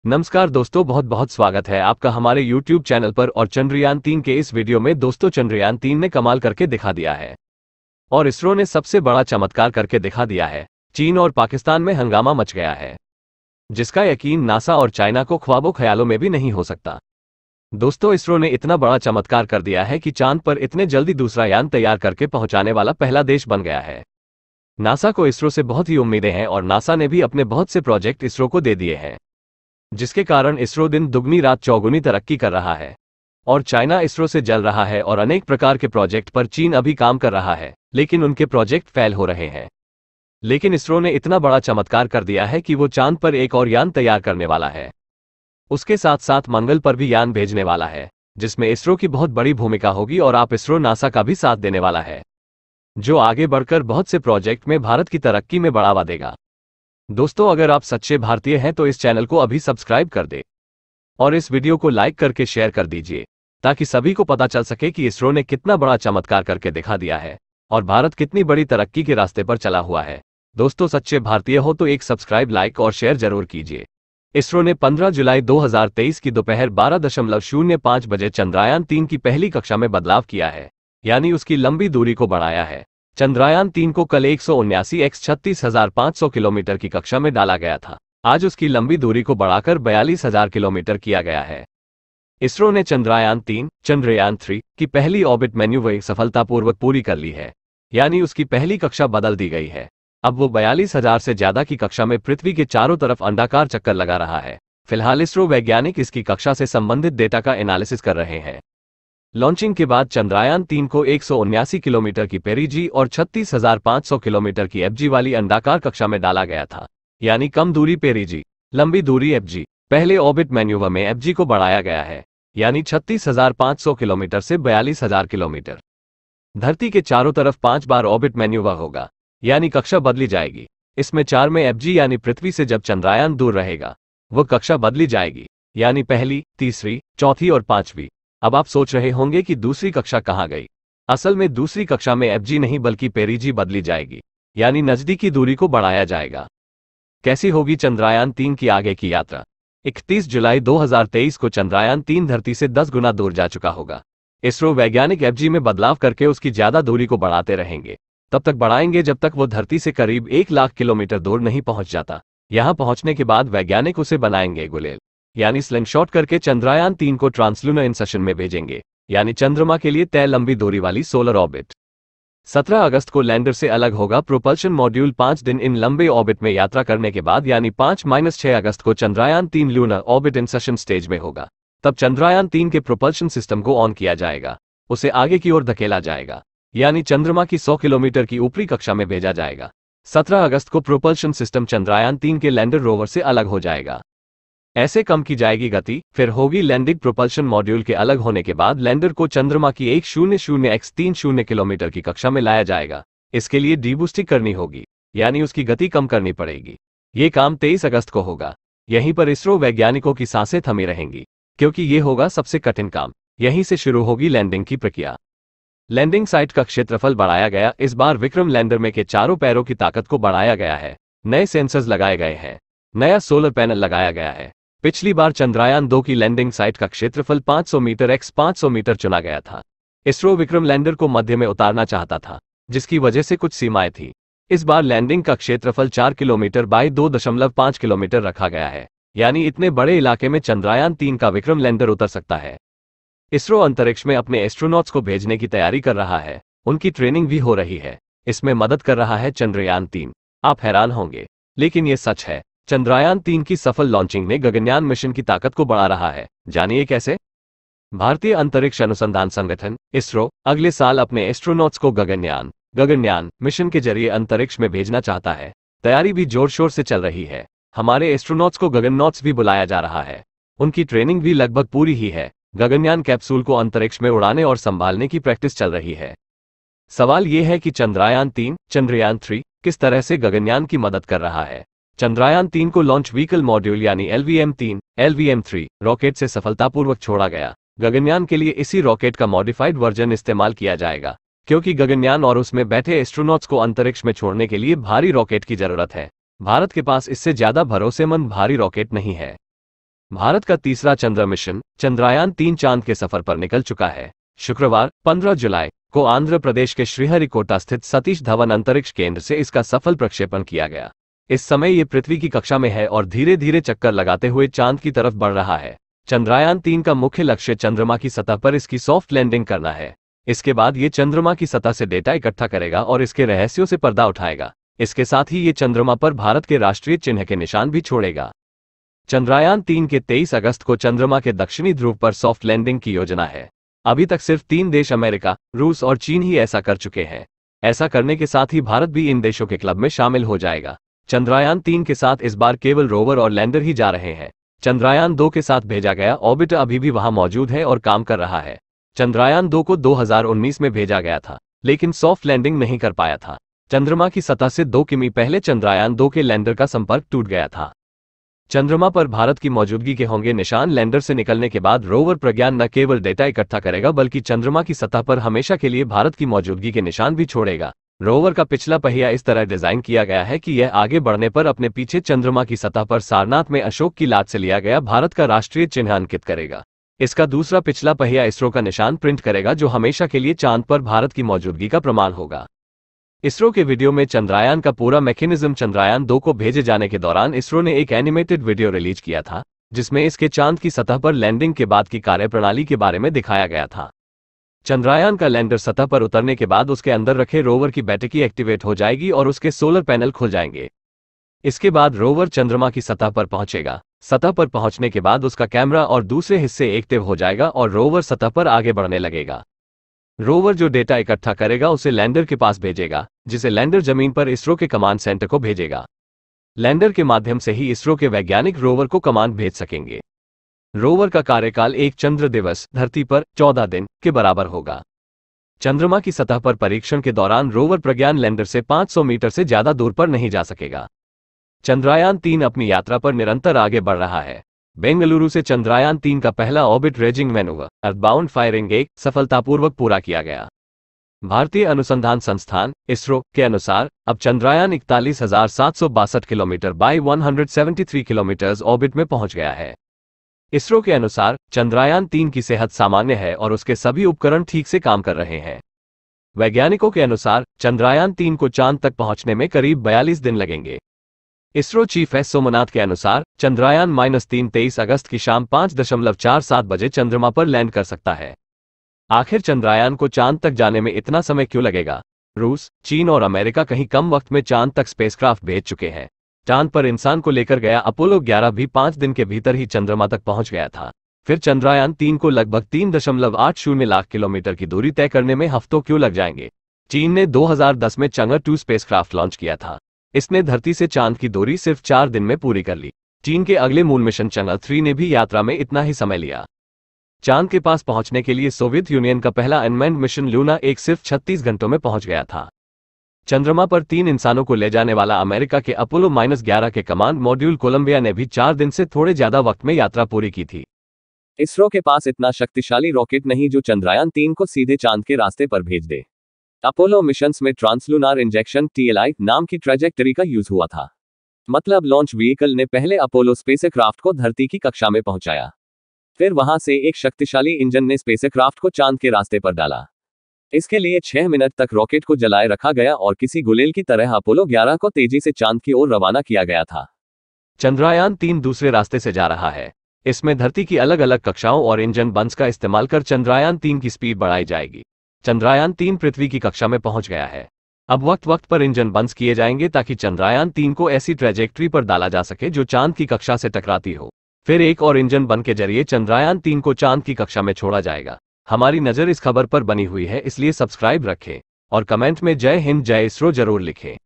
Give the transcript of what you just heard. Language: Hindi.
नमस्कार दोस्तों, बहुत बहुत स्वागत है आपका हमारे YouTube चैनल पर। और चंद्रयान-3 के इस वीडियो में दोस्तों चंद्रयान-3 ने कमाल करके दिखा दिया है और इसरो ने सबसे बड़ा चमत्कार करके दिखा दिया है। चीन और पाकिस्तान में हंगामा मच गया है, जिसका यकीन नासा और चाइना को ख्वाबों ख्यालों में भी नहीं हो सकता। दोस्तों, इसरो ने इतना बड़ा चमत्कार कर दिया है कि चांद पर इतने जल्दी दूसरा यान तैयार करके पहुंचाने वाला पहला देश बन गया है। नासा को इसरो से बहुत ही उम्मीदें हैं और नासा ने भी अपने बहुत से प्रोजेक्ट इसरो को दे दिए हैं, जिसके कारण इसरो दिन दुगनी रात चौगुनी तरक्की कर रहा है। और चाइना इसरो से जल रहा है और अनेक प्रकार के प्रोजेक्ट पर चीन अभी काम कर रहा है, लेकिन उनके प्रोजेक्ट फेल हो रहे हैं। लेकिन इसरो ने इतना बड़ा चमत्कार कर दिया है कि वो चांद पर एक और यान तैयार करने वाला है। उसके साथ साथ मंगल पर भी यान भेजने वाला है, जिसमें इसरो की बहुत बड़ी भूमिका होगी और आप इसरो नासा का भी साथ देने वाला है, जो आगे बढ़कर बहुत से प्रोजेक्ट में भारत की तरक्की में बढ़ावा देगा। दोस्तों, अगर आप सच्चे भारतीय हैं तो इस चैनल को अभी सब्सक्राइब कर दे और इस वीडियो को लाइक करके शेयर कर दीजिए, ताकि सभी को पता चल सके कि इसरो ने कितना बड़ा चमत्कार करके दिखा दिया है और भारत कितनी बड़ी तरक्की के रास्ते पर चला हुआ है। दोस्तों, सच्चे भारतीय हो तो एक सब्सक्राइब, लाइक और शेयर जरूर कीजिए। इसरो ने 15 जुलाई 2023 की दोपहर 12:05 बजे चंद्रयान-3 की पहली कक्षा में बदलाव किया है, यानी उसकी लंबी दूरी को बढ़ाया है। चंद्रयान-3 को कल 179 x 36,500 किलोमीटर की कक्षा में डाला गया था। आज उसकी लंबी दूरी को बढ़ाकर 42,000 किलोमीटर किया गया है। इसरो ने चंद्रयान-3, चंद्रयान-3 की पहली ऑर्बिट मैन्यूवर सफलतापूर्वक पूरी कर ली है, यानी उसकी पहली कक्षा बदल दी गई है। अब वो 42,000 से ज्यादा की कक्षा में पृथ्वी के चारों तरफ अंडाकार चक्कर लगा रहा है। फिलहाल इसरो वैज्ञानिक इसकी कक्षा से संबंधित डेटा का एनालिसिस कर रहे हैं। लॉन्चिंग के बाद चंद्रयान-3 को 179 किलोमीटर की पेरिजी और 36,500 किलोमीटर की एफजी वाली अंडाकार कक्षा में डाला गया था, यानी कम दूरी पेरिजी, लंबी दूरी एफजी। पहले ऑर्बिट मैन्यूवर में एफजी को बढ़ाया गया है, यानी 36,500 किलोमीटर से 42,000 किलोमीटर। धरती के चारों तरफ 5 बार ऑर्बिट मैन्यूवर होगा, यानी कक्षा बदली जाएगी। इसमें 4 में एफजी यानी पृथ्वी से जब चंद्रयान दूर रहेगा, वो कक्षा बदली जाएगी, यानी पहली, तीसरी, चौथी और पांचवी। अब आप सोच रहे होंगे कि दूसरी कक्षा कहां गई। असल में दूसरी कक्षा में एफजी नहीं बल्कि पेरिजी बदली जाएगी, यानी नजदीकी दूरी को बढ़ाया जाएगा। कैसी होगी चंद्रयान-3 की आगे की यात्रा? 31 जुलाई 2023 को चंद्रयान-3 धरती से 10 गुना दूर जा चुका होगा। इसरो वैज्ञानिक एफजी में बदलाव करके उसकी ज्यादा दूरी को बढ़ाते रहेंगे। तब तक बढ़ाएंगे जब तक वो धरती से करीब 1 लाख किलोमीटर दूर नहीं पहुंच जाता। यहां पहुंचने के बाद वैज्ञानिक उसे बनाएंगे गुलेल, यानी स्लिंगशॉट करके चंद्रयान-3 को ट्रांसलूनर इंसर्शन में भेजेंगे, यानी चंद्रमा के लिए तय लंबी दूरी वाली सोलर ऑर्बिट। 17 अगस्त को लैंडर से अलग होगा प्रोपल्शन मॉड्यूल। 5 दिन इन लंबे ऑर्बिट में यात्रा करने के बाद, यानी 5-6 अगस्त को Chandrayaan-3 lunar orbit insertion stage में होगा। तब चंद्रयान-3 के प्रोपल्शन सिस्टम को ऑन किया जाएगा, उसे आगे की ओर धकेला जाएगा, यानी चंद्रमा की 100 किलोमीटर की ऊपरी कक्षा में भेजा जाएगा। 17 अगस्त को प्रोपल्शन सिस्टम चंद्रयान-3 के लैंडर रोवर से अलग हो जाएगा। ऐसे कम की जाएगी गति, फिर होगी लैंडिंग। प्रोपल्शन मॉड्यूल के अलग होने के बाद लैंडर को चंद्रमा की 100 x 30 किलोमीटर की कक्षा में लाया जाएगा। इसके लिए डीबूस्टिंग करनी होगी, यानी उसकी गति कम करनी पड़ेगी। ये काम 23 अगस्त को होगा। यहीं पर इसरो वैज्ञानिकों की सांसें थमी रहेंगी, क्योंकि ये होगा सबसे कठिन काम। यहीं से शुरू होगी लैंडिंग की प्रक्रिया। लैंडिंग साइट का क्षेत्रफल बढ़ाया गया। इस बार विक्रम लैंडर में के चारों पैरों की ताकत को बढ़ाया गया है। नए सेंसर्स लगाए गए हैं, नया सोलर पैनल लगाया गया है। पिछली बार चंद्रयान-2 की लैंडिंग साइट का क्षेत्रफल 500 मीटर x 500 मीटर चुना गया था। इसरो विक्रम लैंडर को मध्य में उतारना चाहता था, जिसकी वजह से कुछ सीमाएं थी। इस बार लैंडिंग का क्षेत्रफल 4 किलोमीटर बाय 2.5 किलोमीटर रखा गया है, यानी इतने बड़े इलाके में चंद्रयान-3 का विक्रम लैंडर उतर सकता है। इसरो अंतरिक्ष में अपने एस्ट्रोनॉट्स को भेजने की तैयारी कर रहा है, उनकी ट्रेनिंग भी हो रही है। इसमें मदद कर रहा है चंद्रयान-3। आप हैरान होंगे, लेकिन ये सच है। चंद्रयान-3 की सफल लॉन्चिंग ने गगनयान मिशन की ताकत को बढ़ा रहा है। जानिए कैसे। भारतीय अंतरिक्ष अनुसंधान संगठन इसरो अगले साल अपने एस्ट्रोनॉट्स को गगनयान मिशन के जरिए अंतरिक्ष में भेजना चाहता है। तैयारी भी जोर शोर से चल रही है। हमारे एस्ट्रोनॉट्स को गगननॉट्स भी बुलाया जा रहा है। उनकी ट्रेनिंग भी लगभग पूरी ही है। गगनयान कैप्सूल को अंतरिक्ष में उड़ाने और संभालने की प्रैक्टिस चल रही है। सवाल यह है कि चंद्रयान-3, चंद्रयान-3 किस तरह से गगनयान की मदद कर रहा है। चंद्रयान-3 को लॉन्च व्हीकल मॉड्यूल यानी LVM-3 रॉकेट से सफलतापूर्वक छोड़ा गया। गगनयान के लिए इसी रॉकेट का मॉडिफाइड वर्जन इस्तेमाल किया जाएगा, क्योंकि गगनयान और उसमें बैठे एस्ट्रोनॉट्स को अंतरिक्ष में छोड़ने के लिए भारी रॉकेट की जरूरत है। भारत के पास इससे ज्यादा भरोसेमंद भारी रॉकेट नहीं है। भारत का तीसरा चंद्र मिशन चंद्रयान-3 चांद के सफर पर निकल चुका है। शुक्रवार 15 जुलाई को आंध्र प्रदेश के श्रीहरिकोटा स्थित सतीश धवन अंतरिक्ष केंद्र से इसका सफल प्रक्षेपण किया गया। इस समय ये पृथ्वी की कक्षा में है और धीरे धीरे चक्कर लगाते हुए चांद की तरफ बढ़ रहा है। चंद्रयान-3 का मुख्य लक्ष्य चंद्रमा की सतह पर इसकी सॉफ्ट लैंडिंग करना है। इसके बाद ये चंद्रमा की सतह से डेटा इकट्ठा करेगा और इसके रहस्यों से पर्दा उठाएगा। इसके साथ ही ये चंद्रमा पर भारत के राष्ट्रीय चिन्ह के निशान भी छोड़ेगा। चंद्रयान-3 के 23 अगस्त को चंद्रमा के दक्षिणी ध्रुव पर सॉफ्ट लैंडिंग की योजना है। अभी तक सिर्फ 3 देश अमेरिका, रूस और चीन ही ऐसा कर चुके हैं। ऐसा करने के साथ ही भारत भी इन देशों के क्लब में शामिल हो जाएगा। चंद्रयान-3 के साथ इस बार केवल रोवर और लैंडर ही जा रहे हैं। चंद्रयान-2 के साथ भेजा गया ऑर्बिटर अभी भी वहां मौजूद है और काम कर रहा है। चंद्रयान-2 को 2019 में भेजा गया था, लेकिन सॉफ्ट लैंडिंग नहीं कर पाया था। चंद्रमा की सतह से 2 किमी पहले चंद्रयान-2 के लैंडर का संपर्क टूट गया था। चंद्रमा पर भारत की मौजूदगी के होंगे निशान लैंडर से निकलने के बाद रोवर प्रज्ञान न केवल डेटा इकट्ठा करेगा बल्कि चंद्रमा की सतह पर हमेशा के लिए भारत की मौजूदगी के निशान भी छोड़ेगा। रोवर का पिछला पहिया इस तरह डिजाइन किया गया है कि यह आगे बढ़ने पर अपने पीछे चंद्रमा की सतह पर सारनाथ में अशोक की लात से लिया गया भारत का राष्ट्रीय चिन्ह अंकित करेगा। इसका दूसरा पिछला पहिया इसरो का निशान प्रिंट करेगा जो हमेशा के लिए चांद पर भारत की मौजूदगी का प्रमाण होगा। इसरो के वीडियो में चंद्रयान का पूरा मैकेनिज्म चंद्रयान-2 को भेजे जाने के दौरान इसरो ने एक एनिमेटेड वीडियो रिलीज किया था, जिसमें इसके चांद की सतह पर लैंडिंग के बाद की कार्यप्रणाली के बारे में दिखाया गया था। चंद्रयान का लैंडर सतह पर उतरने के बाद उसके अंदर रखे रोवर की बैटरी एक्टिवेट हो जाएगी और उसके सोलर पैनल खुल जाएंगे। इसके बाद रोवर चंद्रमा की सतह पर पहुंचेगा। सतह पर पहुंचने के बाद उसका कैमरा और दूसरे हिस्से एक्टिव हो जाएगा और रोवर सतह पर आगे बढ़ने लगेगा। रोवर जो डेटा इकट्ठा करेगा उसे लैंडर के पास भेजेगा, जिसे लैंडर जमीन पर इसरो के कमांड सेंटर को भेजेगा। लैंडर के माध्यम से ही इसरो के वैज्ञानिक रोवर को कमांड भेज सकेंगे। रोवर का कार्यकाल एक चंद्र दिवस धरती पर 14 दिन के बराबर होगा। चंद्रमा की सतह पर परीक्षण के दौरान रोवर प्रज्ञान लैंडर से 500 मीटर से ज्यादा दूर पर नहीं जा सकेगा। चंद्रयान-3 अपनी यात्रा पर निरंतर आगे बढ़ रहा है। बेंगलुरु से चंद्रयान-3 का पहला ऑर्बिट रेजिंग मैनूवर अर्थबाउंड फायरिंग 1 सफलतापूर्वक पूरा किया गया। भारतीय अनुसंधान संस्थान इसरो के अनुसार अब Chandrayaan 41,762 kilometre by 173 kilometre orbit में पहुंच गया है। इसरो के अनुसार चंद्रयान-3 की सेहत सामान्य है और उसके सभी उपकरण ठीक से काम कर रहे हैं। वैज्ञानिकों के अनुसार चंद्रयान-3 को चांद तक पहुंचने में करीब 42 दिन लगेंगे। इसरो चीफ एस सोमनाथ के अनुसार चंद्रयान-3 23 अगस्त की शाम 5:47 बजे चंद्रमा पर लैंड कर सकता है। आखिर चंद्रयान को चांद तक जाने में इतना समय क्यों लगेगा? रूस, चीन और अमेरिका कहीं कम वक्त में चांद तक स्पेसक्राफ्ट भेज चुके हैं। चांद पर इंसान को लेकर गया अपोलो 11 भी 5 दिन के भीतर ही चंद्रमा तक पहुंच गया था। फिर चंद्रयान-3 को लगभग 3.80 लाख किलोमीटर की दूरी तय करने में हफ्तों क्यों लग जाएंगे? चीन ने 2010 में चंद्रयान-2 स्पेसक्राफ्ट लॉन्च किया था। इसने धरती से चांद की दूरी सिर्फ 4 दिन में पूरी कर ली। चीन के अगले मून मिशन चंद्रयान-3 ने भी यात्रा में इतना ही समय लिया। चांद के पास पहुंचने के लिए सोवियत यूनियन का पहला अनमैन्ड मिशन लूना 1 सिर्फ 36 घंटों में पहुंच गया था। चंद्रमा पर 3 इंसानों को ले जाने वाला अमेरिका के अपोलो-11 के कमांड मॉड्यूल कोलंबिया ने भी 4 दिन से थोड़े ज्यादा वक्त में यात्रा पूरी की थी। इसरो के पास इतना शक्तिशाली रॉकेट नहीं जो चंद्रयान-3 को सीधे चांद के रास्ते पर भेज दे। अपोलो मिशंस में ट्रांसलूनार इंजेक्शन TLI नाम की ट्रैजेक्टरी का यूज हुआ था। मतलब लॉन्च व्हीकल ने पहले अपोलो स्पेसक्राफ्ट को धरती की कक्षा में पहुंचाया, फिर वहां से एक शक्तिशाली इंजन ने स्पेसक्राफ्ट को चांद के रास्ते पर डाला। इसके लिए 6 मिनट तक रॉकेट को जलाए रखा गया और किसी गुलेल की तरह अपोलो 11 को तेजी से चांद की ओर रवाना किया गया था। चंद्रयान-3 दूसरे रास्ते से जा रहा है। इसमें धरती की अलग अलग कक्षाओं और इंजन बंस का इस्तेमाल कर चंद्रयान-3 की स्पीड बढ़ाई जाएगी। चंद्रयान-3 पृथ्वी की कक्षा में पहुंच गया है। अब वक्त वक्त पर इंजन बंस किए जाएंगे ताकि चंद्रयान-3 को ऐसी ट्रैजेक्टरी पर डाला जा सके जो चांद की कक्षा से टकराती हो। फिर एक और इंजन बन के जरिए चंद्रयान-3 को चांद की कक्षा में छोड़ा जाएगा। हमारी नजर इस खबर पर बनी हुई है, इसलिए सब्सक्राइब रखें और कमेंट में जय हिंद जय इसरो जरूर लिखें।